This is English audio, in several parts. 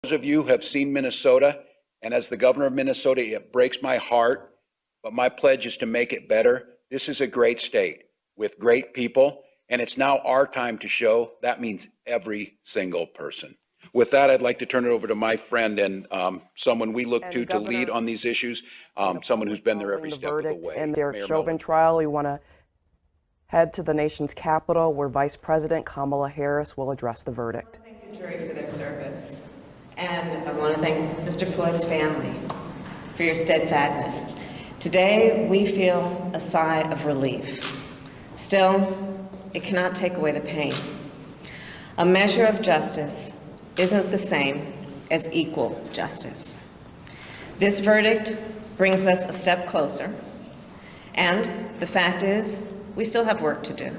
Those of you who have seen Minnesota, and as the governor of Minnesota, it breaks my heart, but my pledge is to make it better. This is a great state with great people, and it's now our time to show that means every single person. With that, I'd like to turn it over to my friend and someone we look to lead on these issues, someone who's been there every step of the way. And their Chauvin trial, we want to head to the nation's capital where Vice President Kamala Harris will address the verdict. I want to thank the jury for their service. And I want to thank Mr. Floyd's family for your steadfastness. Today, we feel a sigh of relief. Still, it cannot take away the pain. A measure of justice isn't the same as equal justice. This verdict brings us a step closer, and the fact is, we still have work to do.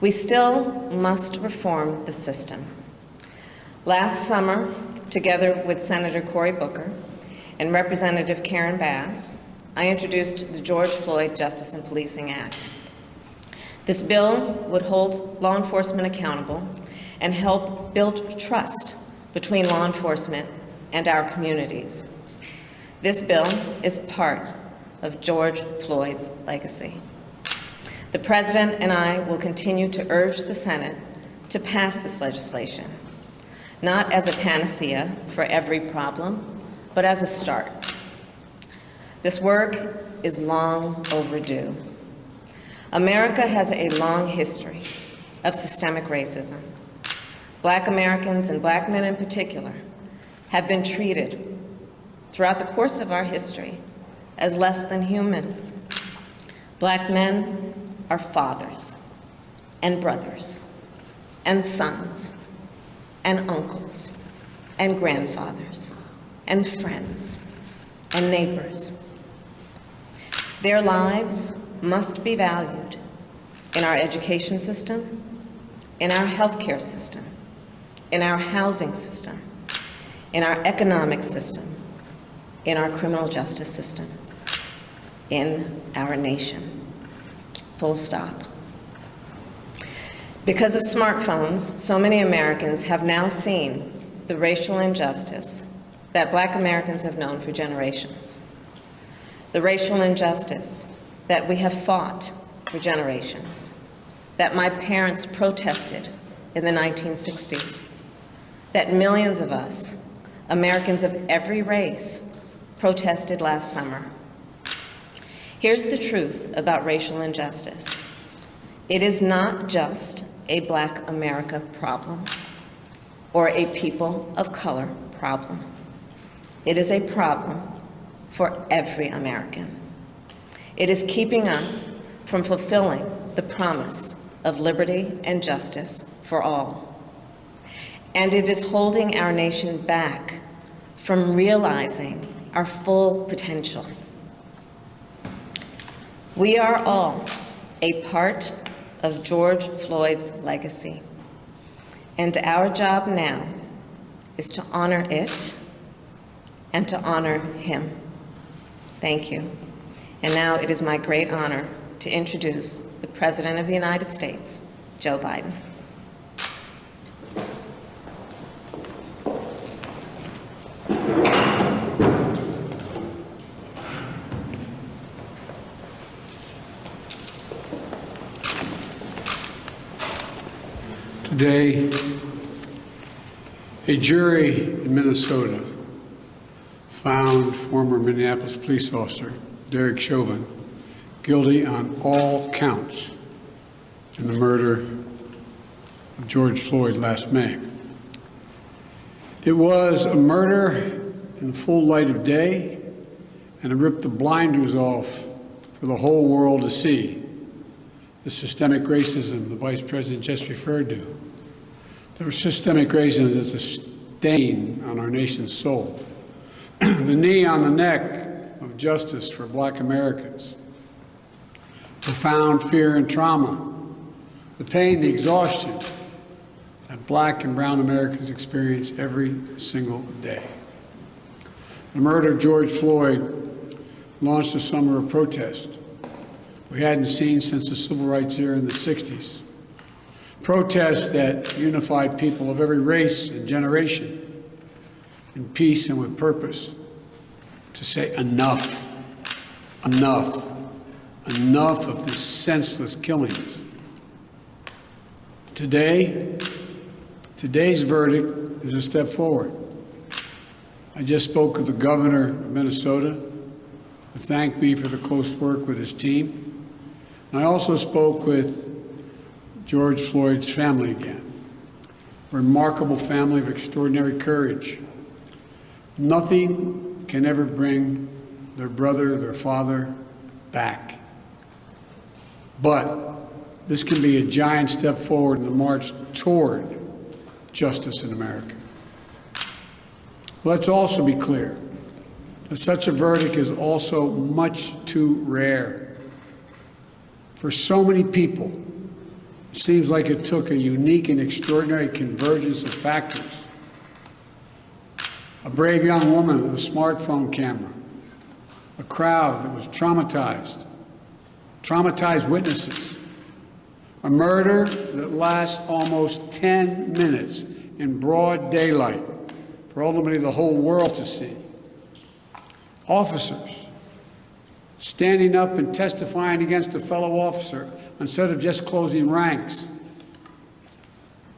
We still must reform the system. Last summer, together with Senator Cory Booker and Representative Karen Bass, I introduced the George Floyd Justice and Policing Act. This bill would hold law enforcement accountable and help build trust between law enforcement and our communities. This bill is part of George Floyd's legacy. The President and I will continue to urge the Senate to pass this legislation, not as a panacea for every problem, but as a start. This work is long overdue. America has a long history of systemic racism. Black Americans, and Black men in particular, have been treated throughout the course of our history as less than human. Black men are fathers and brothers and sons and uncles and grandfathers and friends and neighbors. Their lives must be valued in our education system, in our healthcare system, in our housing system, in our economic system, in our criminal justice system, in our nation. Full stop. Because of smartphones, so many Americans have now seen the racial injustice that Black Americans have known for generations. The racial injustice that we have fought for generations, that my parents protested in the 1960s, that millions of us, Americans of every race, protested last summer. Here's the truth about racial injustice. It is not just a Black America problem or a people of color problem. It is a problem for every American. It is keeping us from fulfilling the promise of liberty and justice for all. And it is holding our nation back from realizing our full potential. We are all a part of George Floyd's legacy, and our job now is to honor it and to honor him. Thank you. And now it is my great honor to introduce the President of the United States, Joe Biden. Today, a jury in Minnesota found former Minneapolis police officer Derek Chauvin guilty on all counts in the murder of George Floyd last May. It was a murder in the full light of day, and it ripped the blinders off for the whole world to see the systemic racism the Vice President just referred to. The systemic racism is a stain on our nation's soul. The knee on the neck of justice for Black Americans. Profound fear and trauma. The pain, the exhaustion that Black and brown Americans experience every single day. The murder of George Floyd launched a summer of protest we hadn't seen since the civil rights era in the 60s. Protests that unified people of every race and generation in peace and with purpose, to say enough, enough, enough of this senseless killings. Today's verdict is a step forward. I just spoke with the governor of Minnesota, who thanked me for the close work with his team. And I also spoke with George Floyd's family again. A remarkable family of extraordinary courage. Nothing can ever bring their brother, their father back. But this can be a giant step forward in the march toward justice in America. Let's also be clear that such a verdict is also much too rare. For so many people, it seems like it took a unique and extraordinary convergence of factors. A brave young woman with a smartphone camera, a crowd that was traumatized witnesses, a murder that lasts almost 10 minutes in broad daylight for ultimately the whole world to see. Officers standing up and testifying against a fellow officer instead of just closing ranks,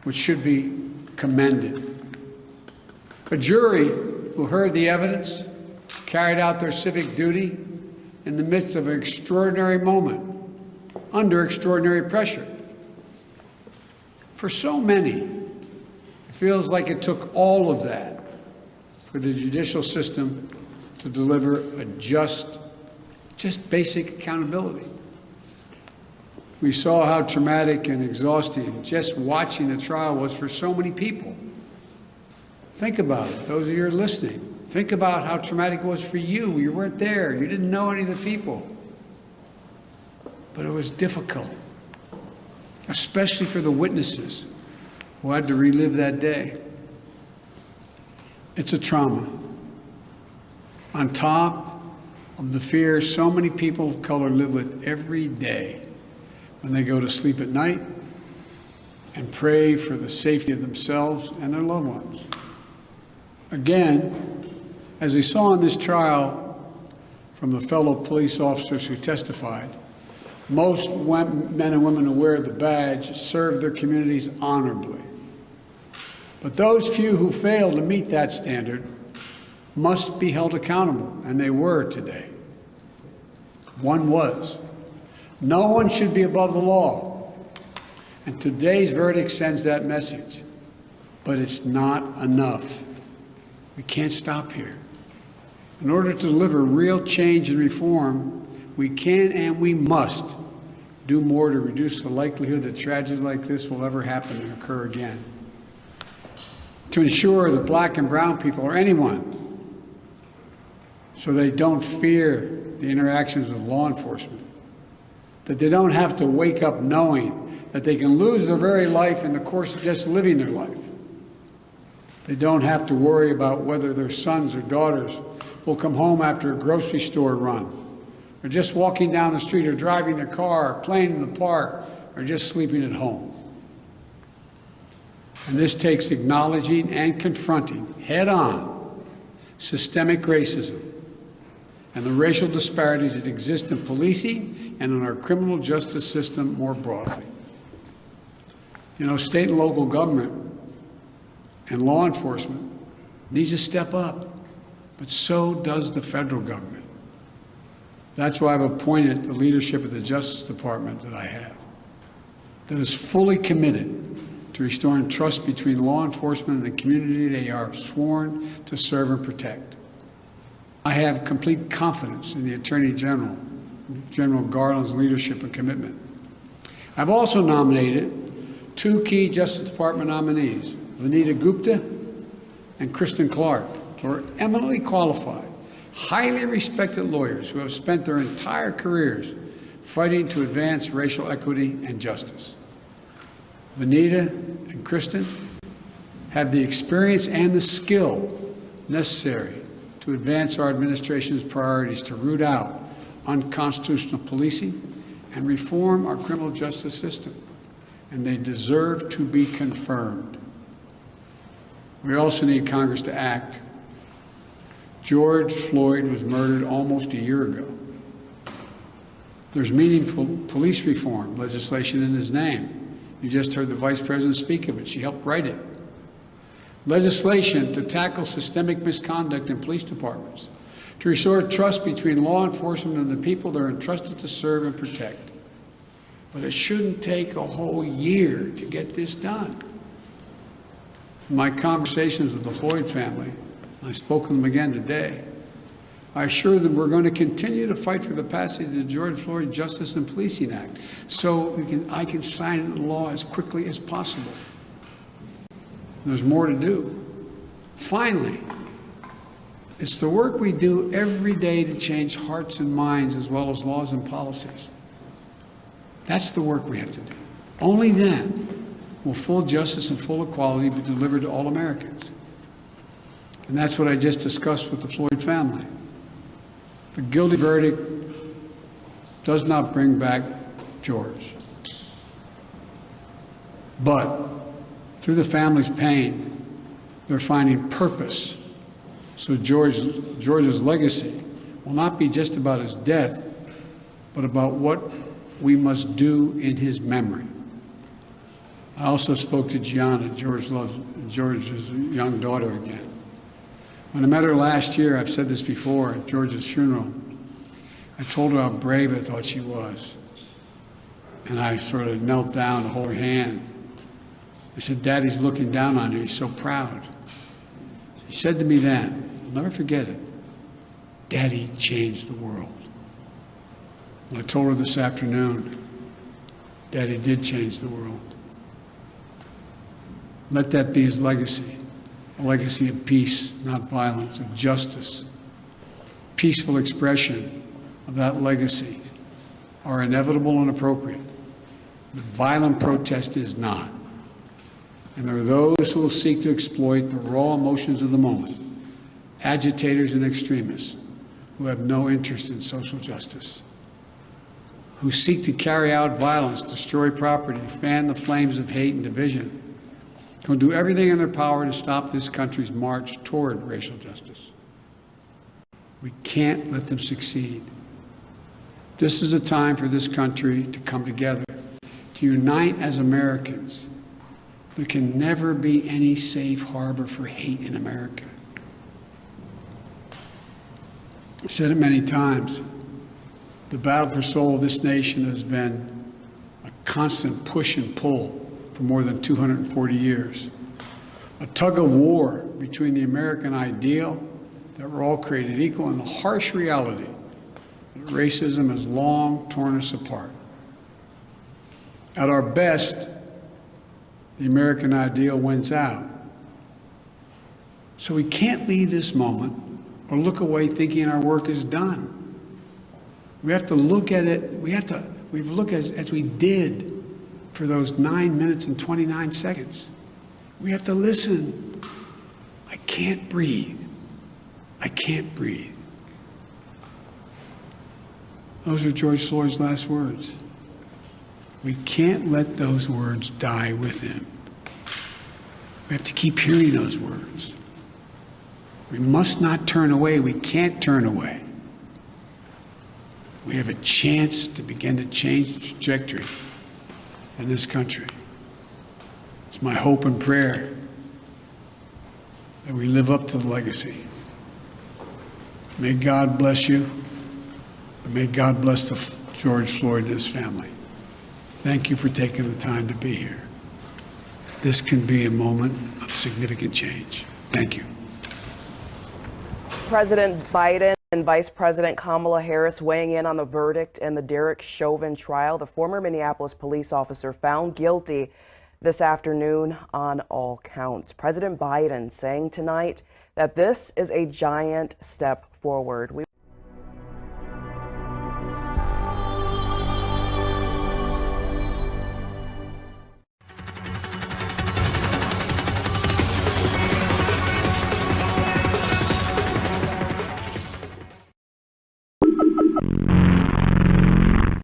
which should be commended. A jury who heard the evidence, carried out their civic duty in the midst of an extraordinary moment, under extraordinary pressure. For so many, it feels like it took all of that for the judicial system to deliver a just basic accountability. We saw how traumatic and exhausting just watching the trial was for so many people. Think about it, those of you who are listening. Think about how traumatic it was for you. You weren't there. You didn't know any of the people. But it was difficult, especially for the witnesses who had to relive that day. It's a trauma. On top of the fear so many people of color live with every day when they go to sleep at night and pray for the safety of themselves and their loved ones. Again, as we saw in this trial from the fellow police officers who testified, most men and women who wear the badge serve their communities honorably. But those few who fail to meet that standard must be held accountable, and they were today. One was. No one should be above the law. And today's verdict sends that message. But it's not enough. We can't stop here. In order to deliver real change and reform, we can and we must do more to reduce the likelihood that tragedies like this will ever happen and occur again. To ensure that black and brown people, or anyone, so they don't fear the interactions with law enforcement, that they don't have to wake up knowing that they can lose their very life in the course of just living their life. They don't have to worry about whether their sons or daughters will come home after a grocery store run, or just walking down the street, or driving their car, or playing in the park, or just sleeping at home. And this takes acknowledging and confronting head-on systemic racism and the racial disparities that exist in policing and in our criminal justice system more broadly. You know, state and local government and law enforcement needs to step up, but so does the federal government. That's why I've appointed the leadership of the Justice Department that I have, that is fully committed to restoring trust between law enforcement and the community they are sworn to serve and protect. I have complete confidence in the Attorney General, General Garland's leadership and commitment. I've also nominated two key Justice Department nominees, Vanita Gupta and Kristen Clark, who are eminently qualified, highly respected lawyers who have spent their entire careers fighting to advance racial equity and justice. Vanita and Kristen have the experience and the skill necessary to advance our administration's priorities to root out unconstitutional policing and reform our criminal justice system, and they deserve to be confirmed. We also need Congress to act George Floyd was murdered almost a year ago. There's meaningful police reform legislation in his name. You just heard the Vice President speak of it. She helped write it. Legislation to tackle systemic misconduct in police departments, to restore trust between law enforcement and the people they're entrusted to serve and protect. But it shouldn't take a whole year to get this done. In my conversations with the Floyd family, I spoke with them again today, I assured them we're going to continue to fight for the passage of the George Floyd Justice and Policing Act so I can sign it into law as quickly as possible. There's more to do. Finally, it's the work we do every day to change hearts and minds as well as laws and policies. That's the work we have to do. Only then will full justice and full equality be delivered to all Americans. And that's what I just discussed with the Floyd family. The guilty verdict does not bring back George. But through the family's pain, they're finding purpose. So George's legacy will not be just about his death, but about what we must do in his memory. I also spoke to Gianna, George's young daughter, again. When I met her last year, I've said this before, at George's funeral, I told her how brave I thought she was. And I sort of knelt down to hold her hand. I said, Daddy's looking down on you, he's so proud. She said to me then, I'll never forget it, Daddy changed the world. And I told her this afternoon, Daddy did change the world. Let that be his legacy. A legacy of peace, not violence, of justice. Peaceful expression of that legacy are inevitable and appropriate, but violent protest is not. And there are those who will seek to exploit the raw emotions of the moment, agitators and extremists who have no interest in social justice, who seek to carry out violence, destroy property, fan the flames of hate and division, who do everything in their power to stop this country's march toward racial justice. We can't let them succeed. This is a time for this country to come together, to unite as Americans. There can never be any safe harbor for hate in America. I've said it many times. The battle for soul of this nation has been a constant push and pull for more than 240 years. A tug of war between the American ideal that we're all created equal and the harsh reality that racism has long torn us apart. At our best, the American ideal wins out. So we can't leave this moment or look away thinking our work is done. We have to look at it, we have to look as we did for those 9 minutes and 29 seconds. We have to listen. I can't breathe. I can't breathe. Those are George Floyd's last words. We can't let those words die with him. We have to keep hearing those words. We must not turn away. We can't turn away. We have a chance to begin to change the trajectory in this country. It's my hope and prayer that we live up to the legacy. May God bless you, and may God bless George Floyd and his family. Thank you for taking the time to be here. This can be a moment of significant change. Thank you. President Biden and Vice President Kamala Harris weighing in on the verdict in the Derek Chauvin trial. The former Minneapolis police officer found guilty this afternoon on all counts. President Biden saying tonight that this is a giant step forward.